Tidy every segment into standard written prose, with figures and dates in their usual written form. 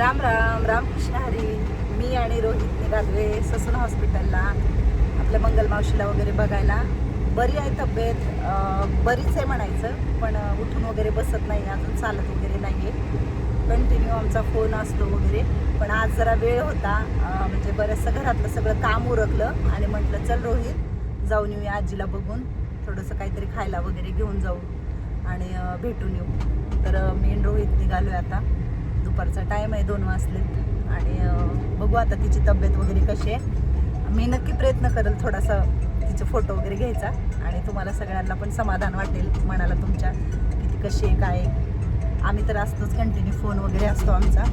राम राम रामकृष्ण हरी. मी आणि रोहित निघालोय ससून हॉस्पिटलला आपल्या मंगल मावशीला वगैरे बघायला. बरी आहे तब्येत, बरीच आहे म्हणायचं, पण उठून वगैरे बसत नाही, अजून चालत वगैरे नाही आहे. कंटिन्यू आमचा फोन असतो वगैरे. पण आज जरा वेळ होता, म्हणजे बरंचसं घरातलं सगळं काम उरकलं आणि म्हटलं चल रोहित जाऊन येऊया आजीला बघून, थोडंसं काहीतरी खायला वगैरे घेऊन जाऊ आणि भेटून येऊ. तर मी आणि रोहित निघालोय आता. दुपारचा टाईम आहे, 2 वाजलेत आणि बघू आता तिची तब्येत वगैरे कशी आहे. मी नक्की प्रयत्न करेल थोडासा तिचे फोटो वगैरे घ्यायचा आणि तुम्हाला सगळ्यांना पण समाधान वाटेल मनाला तुमच्या किती कशी आहे काय. आम्ही तर असतोच, कंटिन्यू फोन वगैरे असतो आमचा.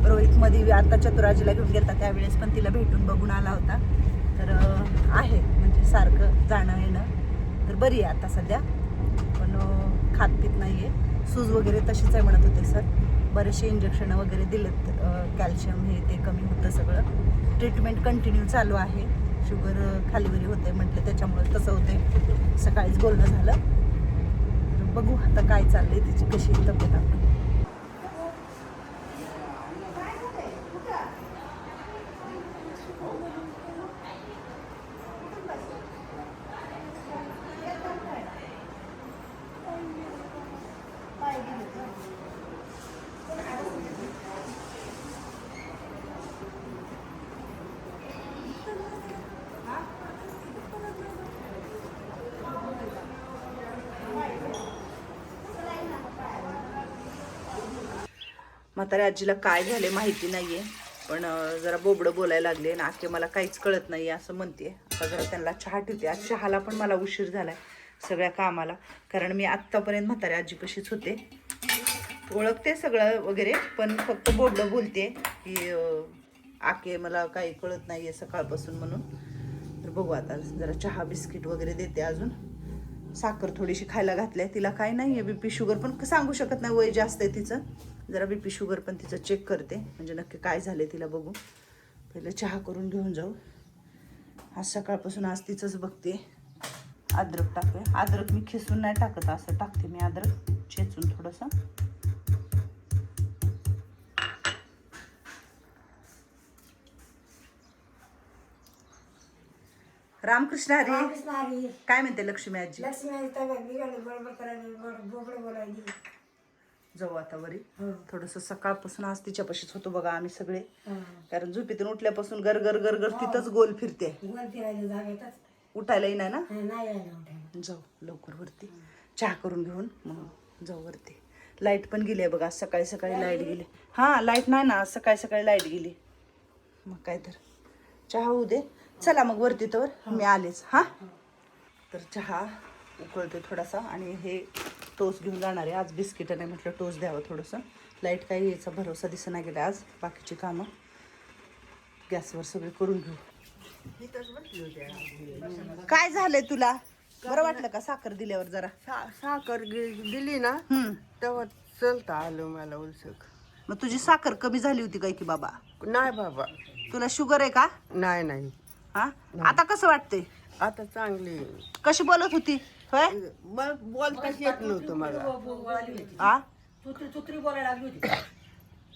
रोहितमध्ये आता चतुराजीला घेऊन गेला त्यावेळेस पण तिला भेटून बघून आला होता. तर आहे म्हणजे सारखं जाणं येणं. तर बरी आहे आता सध्या, पण खात पीत नाही आहे. सूज वगैरे तशीच आहे म्हणत होते सर. बरेचसे इंजेक्शन वगैरे दिलेत, कॅल्शियम हे ते कमी होतं सगळं. ट्रीटमेंट कंटिन्यू चालू आहे. शुगर खालीवरी होते म्हटलं, त्याच्यामुळे तसं होते. सकाळीच बोलणं झालं. तर बघू आता काय चाललंय तिची कशी तब्येत. आपण म्हाताऱ्या आजीला काय झाले माहिती नाहीये, पण जरा बोबडं बोलायला लागले ना की मला काहीच कळत नाही असं म्हणते. आता जरा त्यांना चहा ठेवते. आज चहाला पण मला उशीर झालाय सगळ्या कामाला, कारण मी आत्तापर्यंत म्हाताऱ्या आजीपाशीच होते. ओळखते सगळं वगैरे, पण फक्त बोबडं बोलते की आके मला काही कळत नाहीये सकाळपासून म्हणून. तर बघू आता जरा चहा बिस्किट वगैरे देते. अजून साखर थोडीशी खायला घातली. तिला काय नाही आहे बीपी शुगर, पण सांगू शकत नाही, वय जास्त आहे तिचं. जरा बीपी शुगर पण तिचं चेक करते, म्हणजे नक्की काय झाले तिला बघू. पहिलं चहा करून घेऊन जाऊ. आज सकाळपासून आज तिचंच बघते. अद्रक टाकूया. अद्रक मी खिसून नाही टाकत, असं टाकते मी अद्रक चेचून थोडंसं. रामकृष्ण हरी. काय म्हणते लक्ष्मी आजी? जाऊ आता वरी. थोडस सकाळपासून आज तिच्यापाशीच होतो बघा आम्ही सगळे, कारण झोपेतून उठल्यापासून गरगर गरगर तिथंच गोल फिरते. उठायला येईना ना. जाऊ लवकर वरती, चहा करून घेऊन मग जाऊ वरती. लाईट पण गेली आहे बघा, सकाळी सकाळी लाईट गेली. हा लाईट नाही ना, सकाळी सकाळी लाईट गेली. मग काय तर चहा होऊ दे. चला मग वरती तर मी आलेच. हा तर चहा उकळते थोडासा आणि हे टोस्ट घेऊन जाणार आहे. आज बिस्किट नाही म्हटलं टोस्ट द्यावं थोडंसं. लाईट काही यायचा भरोसा दिसेना गेला आज. बाकीची कामं गॅसवर सगळे करून घेऊ. काय झालंय तुला? बरं वाटलं का साखर दिल्यावर? जरा साखर दिली ना तेव्हा चलता आलं मला उलसक. मग तुझी साखर कमी झाली होती काय की बाबा? नाही बाबा, तुला शुगर आहे का? नाही नाही. हा आता कसं वाटतंय? आता चांगली. कशी बोलत होती होय? मग बोलताच येत नव्हतं मला. आ बोलायला लागली होती.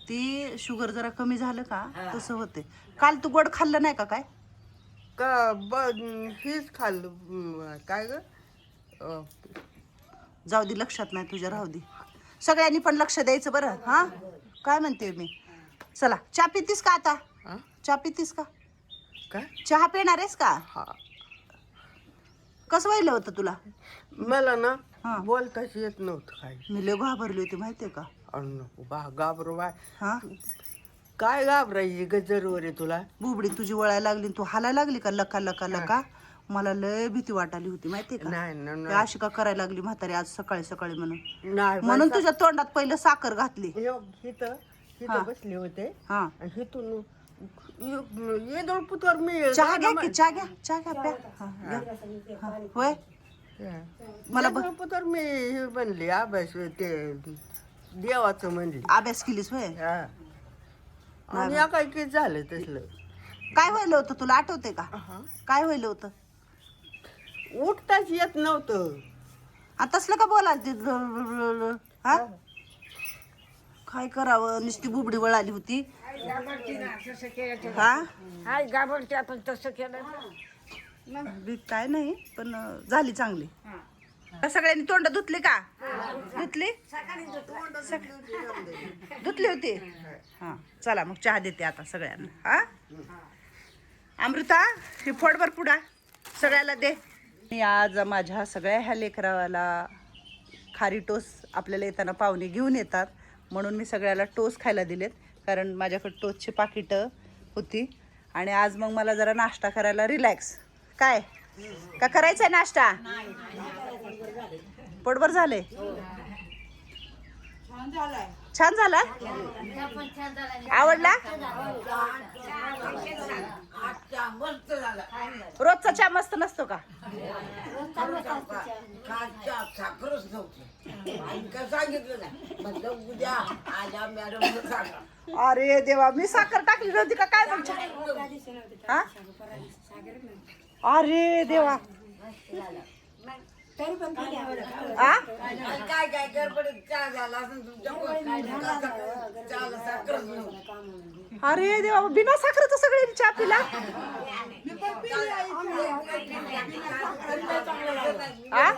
ती शुगर जरा कमी झालं का तसं होते. काल तू गोड खाल्लं नाही का काय? का हेच खाल्लं काय ग. जाऊ दे, लक्षात नाही तुझ्या, राहू दे. सगळ्यांनी पण लक्ष द्यायचं बरं. हा काय म्हणते मी. चला चहा पितीस का आता? चहा पितीस का? काय चहा पिणार आहेस का? हा. कसं व्हायला होतं तुला? मला हा. ना बोलताच येत नव्हतं काय. मी लय घाबरली होती माहितीये का? नको बा घाबरू बाय. हा काय घाबरायची गजरवर आहे तुला? बुबडी तुझी वळायला लागली, तू हालायला लागली का लका लका लका. मला लय भीती वाटाली होती माहितीये का? नाही अशी का करायला लागली म्हातारी आज सकाळी सकाळी म्हणून. नाही म्हणून तुझ्या तोंडात पहिलं साखर घातली. हिथं बसले होते हा हिथून ये दोन पुतर मी चहा घ्या की, चहा घ्या, चहा घ्या प्या. हा, घ्या. हा, होय मला पुतर मी हे बनली अभ्यास ते देवाचं म्हणली. अभ्यास केलीस होय? आणि या काय किती झालं तसलं. काय व्हायला होतं तुला आठवते का? काय व्हायला होतं? उठताच येत नव्हतं. तसलं का बोलाल ते? हा काय करावं, नुसती बुबडी वळाली होती. हा हाय गाबरते आपण तसं केलं बी काय नाही पण झाली चांगली. सगळ्यांनी तोंड धुतली का? धुतली धुतली होती. हा चला मग चहा देते आता सगळ्यांना. हा अमृता ही फोडभर पुडा सगळ्याला दे. मी आज माझ्या सगळ्या ह्या लेकराला खारी टोस आपल्याला येताना पाहुणे घेऊन येतात म्हणून मी सगळ्याला टोस खायला दिलेत, कारण माझ्याकडे टोसची पाकिटं होती. आणि आज मग मला जरा नाश्ता करायला रिलॅक्स. काय का करायचा आहे नाश्ता? पोटभर झाले? छान झाला? आवडला? रोजचा चहा मस्त नसतो का? अरे देवा, मी साखर टाकली नव्हती का काय तुमच्या? हा? अरे देवा, आ? काय काय गडबडीत चहा झाला असेल तुमच्या अरे देवा, बिना साखरेचं सगळ्यांनी चहा पिला. आ?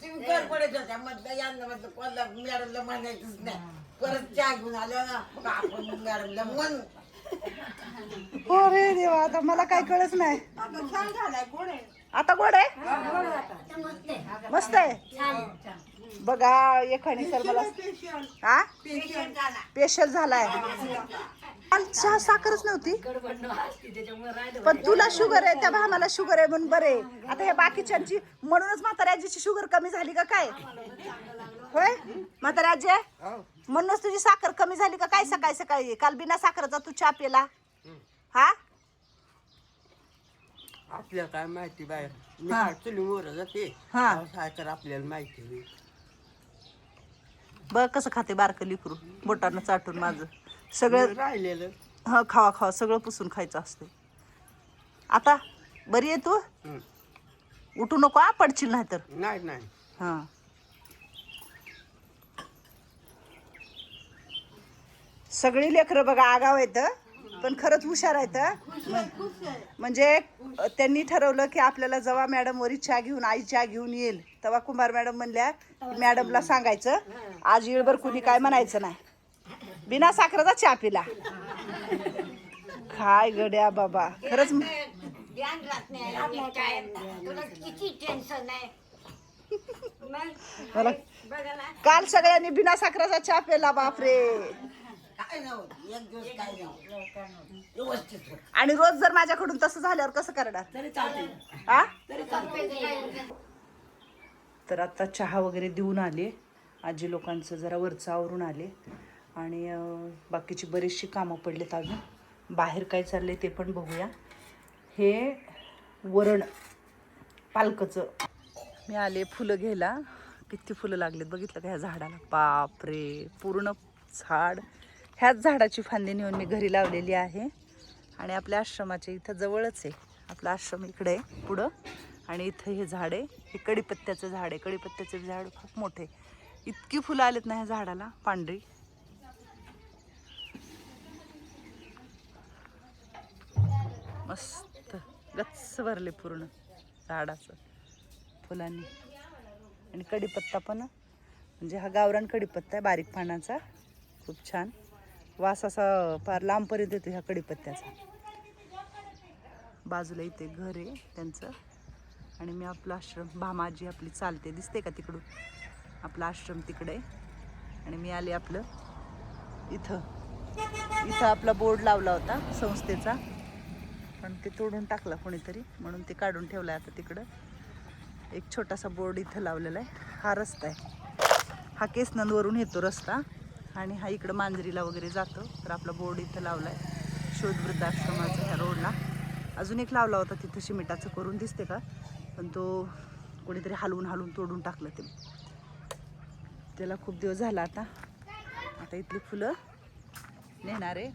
तुम्ही गडबडीत होत्या म्हटलं यांना म्हटलं कोणला मॅडमला म्हणायचंच नाही. परत चहा घेऊन आल्या ना आपण मॅडमला म्हणू. अरे देवा, आता मला काय कळच नाही. आता गोड आहे, मस्त आहे बघा. एखादी सर मला हा स्पेशल झालाय. चहा साखरच नव्हती, पण तुला शुगर आहे, त्या भामाला शुगर आहे म्हणून बरे. आता हे बाकीच्यांची म्हणूनच म्हाताऱ्याची शुगर कमी झाली का काय? होय म्हाताऱ्याजी, म्हणूनच तुझी साखर कमी झाली का काय? सकाळी सकाळी काल बिना साखरेचा तू चहा पिला. हा आपल्याला काय माहिती बाहेर हा. चुली मोर जाते हा. साखर आपल्याला माहिती नाही. बघ कसं खाते बारकं लिकरू, बोटानं चाटून माझं सगळं. राहिलेलं हा खावा खावा सगळं पुसून खायचं असते. आता बरी आहे तू? उठू नको आ, पडशील नाही तर. नाही नाही हा सगळी लेकरं बघा आगाव आहेत, पण खरंच हुशार आहेत. म्हणजे त्यांनी ठरवलं की आपल्याला जेव्हा मॅडम वरी चहा घेऊन आई चहा घेऊन येईल तेव्हा कुंभार मॅडम म्हणल्या मॅडमला सांगायचं आज येळभर कुणी काय म्हणायचं नाही, बिना साखरेचा चहा पिला. काय गड्या बाबा, खरंच किती टेन्शन आहे. मला काल सगळ्यांनी बिना साखरेचा चहा पिला. बापरे. काय नव्हतं एक दिवस काय नव्हतं व्यवस्थित होतं. आणि रोज जर माझ्याकडून तसं झाल्यावर कसं करणार? हा तर आता चहा वगैरे देऊन आले, आजी लोकांचं जरा वरचं आवरून आले आणि बाकीची बरीचशी कामं पडलेत अजून. बाहेर काय चाललंय ते पण बघूया. हे वरण पालकचं मी आले फुलं घ्यायला. किती फुलं लागलेत बघितलं का ह्या झाडाला? बापरे, पूर्ण झाड. ह्याच झाडाची फांदी नेऊन मी घरी लावलेली आहे. आणि आपल्या आश्रमाच्या इथं जवळच आहे, आपला आश्रम इकडे आहे पुढं, आणि इथं हे झाड आहे. हे कडीपत्त्याचं झाड आहे. कडीपत्त्याचं झाड खूप मोठे, इतकी फुलं आलेत ना ह्या झाडाला, पांढरी. मस्त गच्च भरले पूर्ण झाडाचं फुलांनी. आणि कडीपत्ता पण, म्हणजे हा गावरान कडीपत्ता आहे, बारीक पानाचा, खूप छान वास असा फार लांबपर्यंत येतो ह्या कडीपत्त्याचा. बाजूला इथे घर आहे त्यांचं. आणि मी आपला आश्रम, भामाजी आपली चालते दिसते का तिकडून, आपला आश्रम तिकडे आहे. आणि मी आले आपलं इथं आपला बोर्ड लावला होता संस्थेचा, पण ते तोडून टाकला कोणीतरी म्हणून ते काढून ठेवलं आहे. आता तिकडं एक छोटासा बोर्ड इथं लावलेला आहे. हा रस्ता आहे, हा केसनंदवरून येतो रस्ता आणि हा इकडं मांजरीला वगैरे जातो. तर आपला बोर्ड इथं लावला आहे शोध वृद्धाश्रमाचा ह्या रोडला. अजून एक लावला होता तिथं सिमेंटाचं करून, दिसते का, पण तो कोणीतरी हलवून तोडून टाकलं ते. त्याला खूप दिवस झाला. आता इथली फुलं नेणार आहे